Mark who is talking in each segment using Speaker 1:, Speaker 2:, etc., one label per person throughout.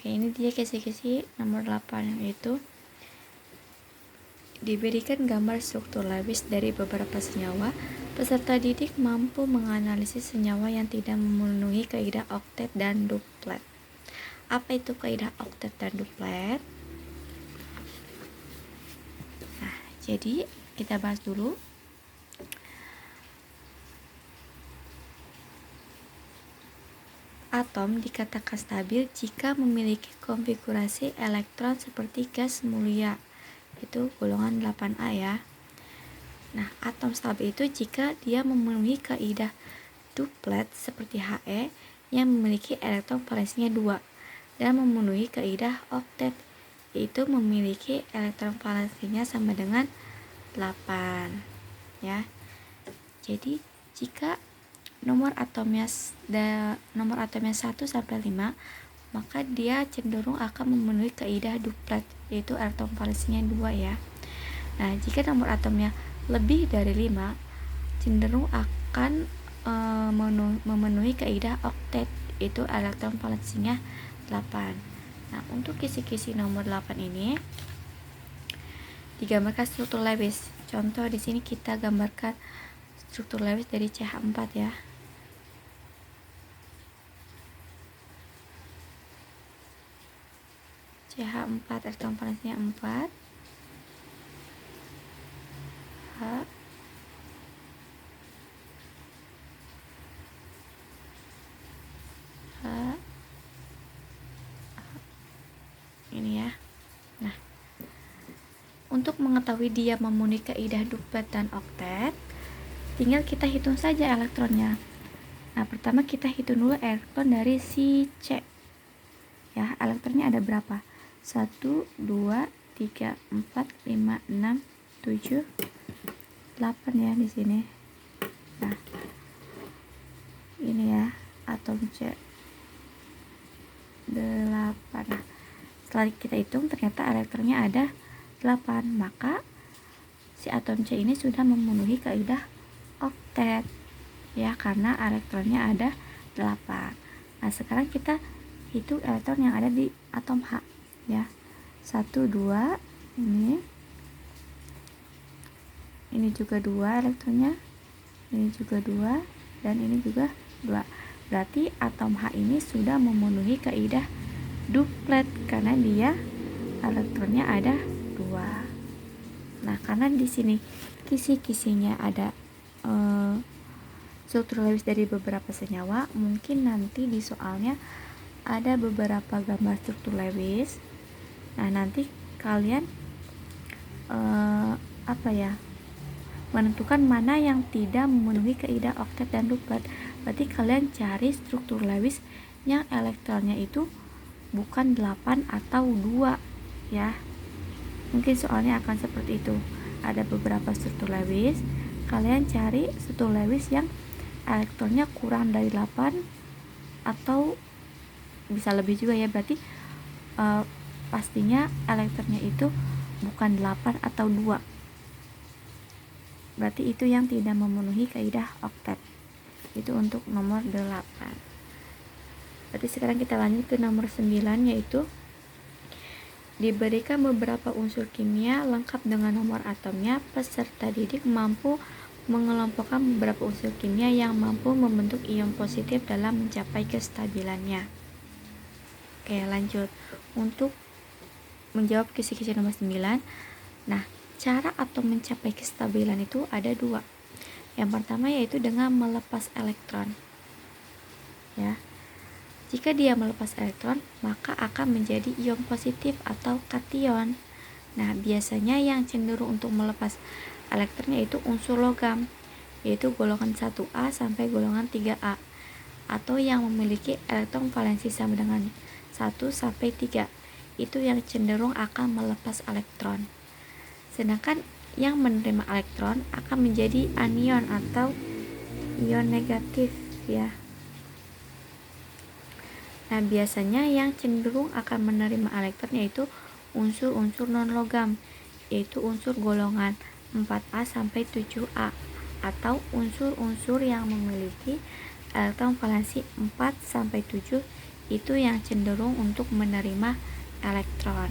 Speaker 1: Oke, ini dia kisi-kisi nomor 8, yaitu diberikan gambar struktur Lewis dari beberapa senyawa. Peserta didik mampu menganalisis senyawa yang tidak memenuhi kaidah oktet dan duplet. Apa itu kaidah oktet dan duplet? Nah, jadi kita bahas dulu. Atom dikatakan stabil jika memiliki konfigurasi elektron seperti gas mulia, itu golongan 8A ya. Nah, atom stabil itu jika dia memenuhi kaidah duplet seperti He yang memiliki elektron valensinya 2 dan memenuhi kaidah oktet, yaitu memiliki elektron valensinya sama dengan 8 ya. Jadi jika nomor atomnya 1 sampai 5, maka dia cenderung akan memenuhi kaidah duplet, yaitu elektron valensinya 2 ya. Nah, jika nomor atomnya lebih dari 5, cenderung akan memenuhi kaidah oktet, yaitu elektron valensinya 8. Nah, untuk kisi-kisi nomor 8 ini digambarkan struktur Lewis. Contoh di sini kita gambarkan struktur Lewis dari CH4 ya. CH4 elektron valensinya 4. H ini ya. Nah, untuk mengetahui dia memenuhi kaidah duplet dan oktet, tinggal kita hitung saja elektronnya. Nah, pertama kita hitung dulu elektron dari si C ya. Elektronnya ada berapa? 1, 2, 3, 4, 5, 6, 7, 8 ya di sini. Nah, ini ya atom C 8. Nah, setelah kita hitung ternyata elektronnya ada 8, maka si atom C ini sudah memenuhi kaidah oktet ya, karena elektronnya ada 8. Nah, sekarang kita hitung elektron yang ada di atom H ya. 1, 2, ini juga 2 elektronnya, ini juga 2, dan ini juga 2. Berarti atom H ini sudah memenuhi kaidah duplet karena dia elektronnya ada 2. Nah, karena di sini kisi-kisinya ada struktur Lewis dari beberapa senyawa, mungkin nanti di soalnya ada beberapa gambar struktur Lewis. Nah, nanti kalian menentukan mana yang tidak memenuhi kaidah oktet dan duplet. Berarti kalian cari struktur Lewis yang elektronnya itu bukan 8 atau 2 ya. Mungkin soalnya akan seperti itu. Ada beberapa struktur Lewis, kalian cari struktur Lewis yang elektronnya kurang dari 8 atau bisa lebih juga ya. Berarti pastinya elektronnya itu bukan 8 atau 2. Berarti itu yang tidak memenuhi kaidah oktet. Itu untuk nomor 8. Berarti sekarang kita lanjut ke nomor 9, yaitu diberikan beberapa unsur kimia lengkap dengan nomor atomnya. Peserta didik mampu mengelompokkan beberapa unsur kimia yang mampu membentuk ion positif dalam mencapai kestabilannya. Oke, lanjut. Untuk menjawab kisi-kisi nomor 9. Nah, cara atom mencapai kestabilan itu ada 2. Yang pertama yaitu dengan melepas elektron ya. Jika dia melepas elektron, maka akan menjadi ion positif atau kation. Nah, biasanya yang cenderung untuk melepas elektron yaitu unsur logam, yaitu golongan 1A sampai golongan 3A, atau yang memiliki elektron valensi sama dengan 1 sampai 3. Itu yang cenderung akan melepas elektron. Sedangkan yang menerima elektron akan menjadi anion atau ion negatif ya. Nah, biasanya yang cenderung akan menerima elektron yaitu unsur-unsur non-logam, yaitu unsur golongan 4A sampai 7A, atau unsur-unsur yang memiliki elektron valensi 4 sampai 7, itu yang cenderung untuk menerima elektron.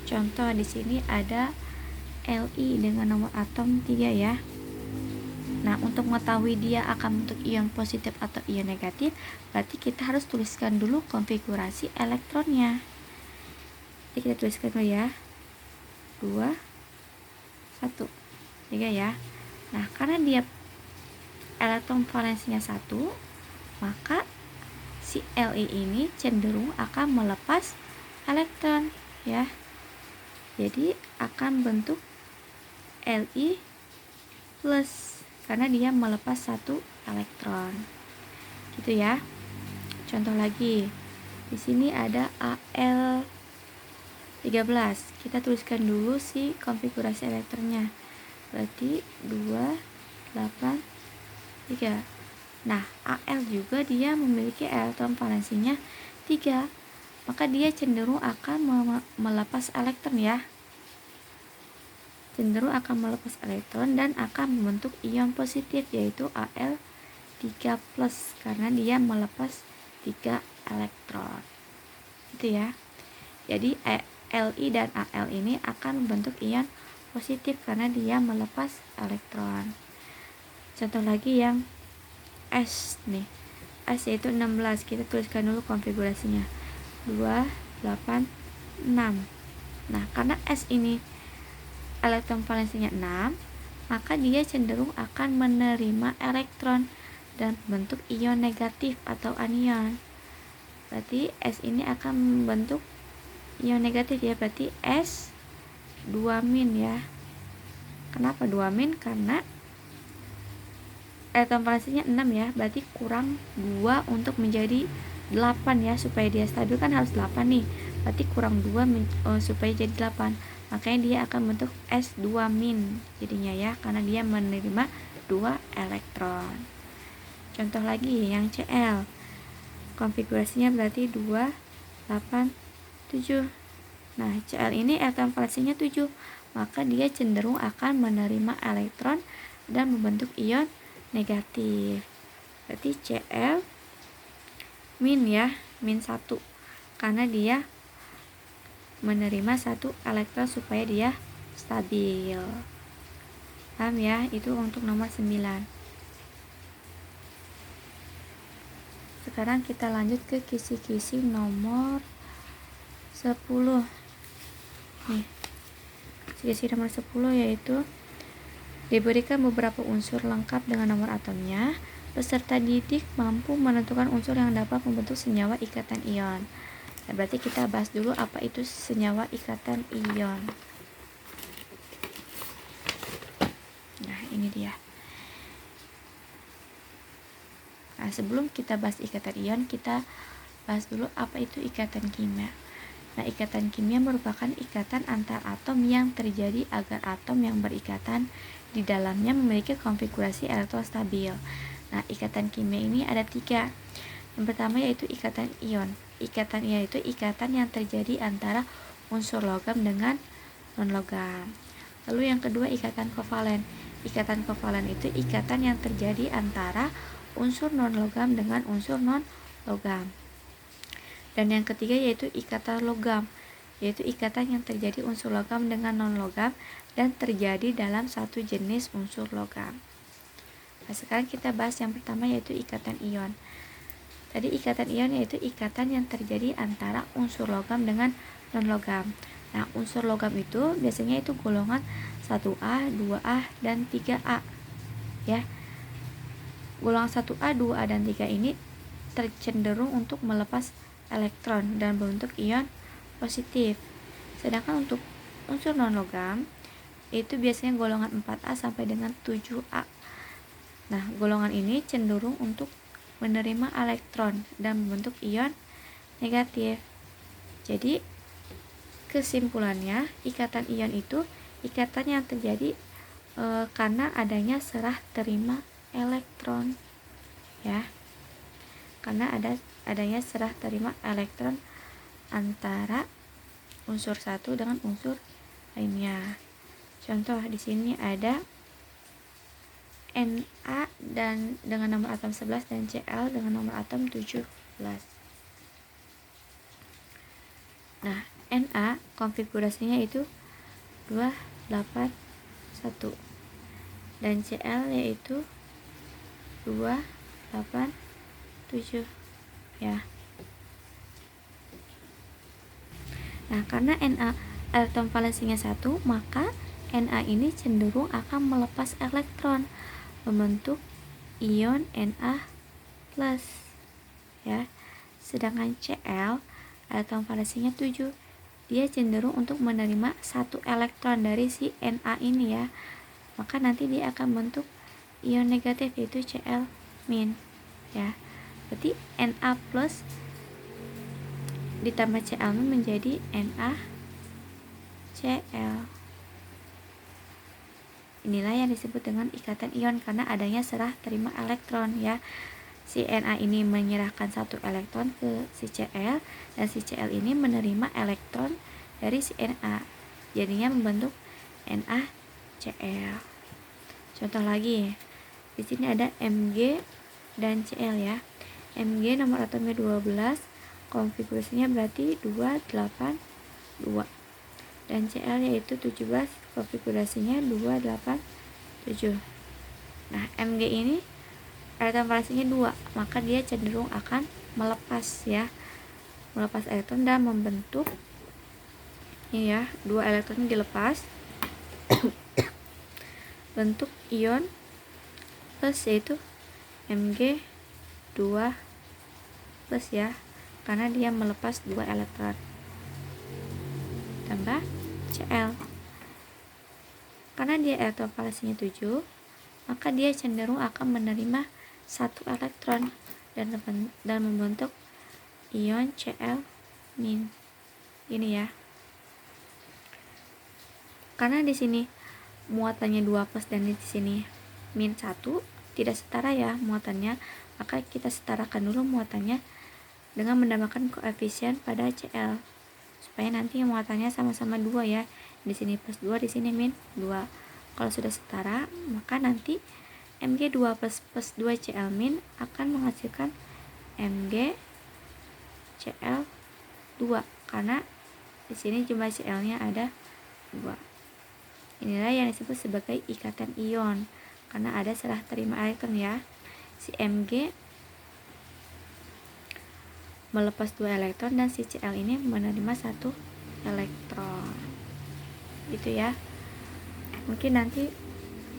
Speaker 1: Contoh di sini ada Li dengan nomor atom 3 ya. Nah, untuk mengetahui dia akan bentuk ion positif atau ion negatif, berarti kita harus tuliskan dulu konfigurasi elektronnya. Jadi kita tuliskan dulu ya. 2 1 3 ya. Nah, karena dia elektron valensinya 1, maka si Li ini cenderung akan melepas elektron ya. Jadi akan bentuk Li plus karena dia melepas 1 elektron. Gitu ya. Contoh lagi. Di sini ada Al 13. Kita tuliskan dulu si konfigurasi elektronnya. Berarti 2 8 3. Nah, Al juga dia memiliki elektron valensinya 3. Maka dia cenderung akan melepas elektron ya. Cenderung akan melepas elektron dan akan membentuk ion positif yaitu Al3+ karena dia melepas 3 elektron. Gitu ya. Jadi Li dan Al ini akan membentuk ion positif karena dia melepas elektron. Contoh lagi yang S nih. S yaitu 16. Kita tuliskan dulu konfigurasinya. 2 8 6. Nah, karena S ini elektron valensinya 6, maka dia cenderung akan menerima elektron dan bentuk ion negatif atau anion. Berarti S ini akan membentuk ion negatif ya, berarti S 2- ya. Kenapa 2-? Karena elektron valensinya 6 ya, berarti kurang 2 untuk menjadi 8 ya. Supaya dia stabil kan harus 8 nih, berarti kurang 2 supaya jadi 8. Makanya dia akan bentuk S2- jadinya ya, karena dia menerima 2 elektron. Contoh lagi yang Cl. Konfigurasinya berarti 2 8 7. Nah, Cl ini elektron valensinya 7, maka dia cenderung akan menerima elektron dan membentuk ion negatif. Berarti Cl- ya, -1 karena dia menerima 1 elektron supaya dia stabil. Paham ya? Itu untuk nomor 9. Sekarang kita lanjut ke kisi-kisi nomor 10. Nih. Kisi nomor 10 yaitu diberikan beberapa unsur lengkap dengan nomor atomnya. Peserta didik mampu menentukan unsur yang dapat membentuk senyawa ikatan ion. Nah, berarti kita bahas dulu apa itu senyawa ikatan ion. Nah, ini dia. Nah, sebelum kita bahas ikatan ion, kita bahas dulu apa itu ikatan kimia. Nah, ikatan kimia merupakan ikatan antar atom yang terjadi agar atom yang berikatan di dalamnya memiliki konfigurasi elektron stabil. Nah, ikatan kimia ini ada 3. Yang pertama yaitu ikatan ion. Ikatan ion itu ikatan yang terjadi antara unsur logam dengan non-logam. Lalu yang kedua ikatan kovalen. Ikatan kovalen itu ikatan yang terjadi antara unsur non-logam dengan unsur non-logam. Dan yang ketiga yaitu ikatan logam, yaitu ikatan yang terjadi unsur logam dengan non-logam dan terjadi dalam satu jenis unsur logam. Nah, sekarang kita bahas yang pertama yaitu ikatan ion. Tadi ikatan ion yaitu ikatan yang terjadi antara unsur logam dengan non-logam. Nah, unsur logam itu biasanya itu golongan 1A, 2A, dan 3A. Ya. Golongan 1A, 2A, dan 3 ini tercenderung untuk melepas elektron dan bentuk ion positif. Sedangkan untuk unsur non-logam itu biasanya golongan 4A sampai dengan 7A. Nah, golongan ini cenderung untuk menerima elektron dan membentuk ion negatif. Jadi, kesimpulannya, ikatan ion itu ikatan yang terjadi karena adanya serah terima elektron. Ya. Karena adanya serah terima elektron antara unsur satu dengan unsur lainnya. Contoh di sini ada Na dan dengan nomor atom 11 dan Cl dengan nomor atom 17. Nah, Na konfigurasinya itu 281 dan Cl yaitu 287 ya. Nah, karena Na elektron valensinya 1, maka Na ini cenderung akan melepas elektron membentuk ion Na plus ya. Sedangkan Cl elektron valensinya 7, dia cenderung untuk menerima 1 elektron dari si Na ini ya. Maka nanti dia akan bentuk ion negatif yaitu Cl min ya. Berarti Na plus ditambah Cl min menjadi NaCl. Inilah yang disebut dengan ikatan ion karena adanya serah terima elektron ya. Si Na ini menyerahkan 1 elektron ke si Cl dan si Cl ini menerima elektron dari si Na. Jadinya membentuk NaCl. Contoh lagi. Di sini ada Mg dan Cl ya. Mg nomor atomnya 12, konfigurasinya berarti 282. Dan Cl yaitu 17, konfigurasinya 287. Nah, Mg ini elektron valensinya 2, maka dia cenderung akan melepas ya. Melepas elektron dan membentuk ini ya, 2 elektron dilepas bentuk ion plus yaitu Mg 2 plus ya, karena dia melepas 2 elektron tambah Cl. Karena dia elektron valensinya 7, maka dia cenderung akan menerima 1 elektron dan membentuk ion Cl min. Ini ya. Karena di sini muatannya 2 plus dan di sini min 1 tidak setara ya muatannya, maka kita setarakan dulu muatannya dengan menambahkan koefisien pada Cl supaya nanti muatannya sama-sama 2 ya. Di sini plus 2, di sini min 2. Kalau sudah setara, maka nanti Mg 2 plus 2 Cl min akan menghasilkan Mg Cl 2 karena di sini jumlah Cl-nya ada 2. Inilah yang disebut sebagai ikatan ion karena ada serah terima elektron ya. Si Mg melepas 2 elektron dan si Cl ini menerima 1 elektron. Gitu ya. Mungkin nanti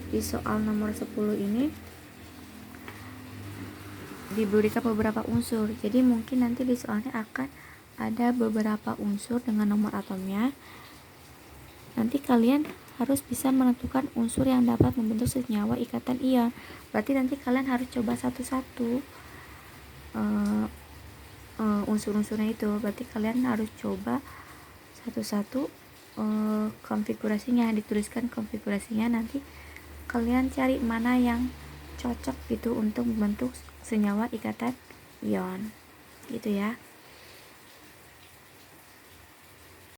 Speaker 1: di soal nomor 10 ini diberikan beberapa unsur. Jadi mungkin nanti di soalnya akan ada beberapa unsur dengan nomor atomnya. Nanti kalian harus bisa menentukan unsur yang dapat membentuk senyawa ikatan ion. Berarti nanti kalian harus coba satu-satu unsur-unsurnya itu. Berarti kalian harus coba satu-satu konfigurasinya, dituliskan konfigurasinya, nanti kalian cari mana yang cocok gitu untuk membentuk senyawa ikatan ion gitu ya.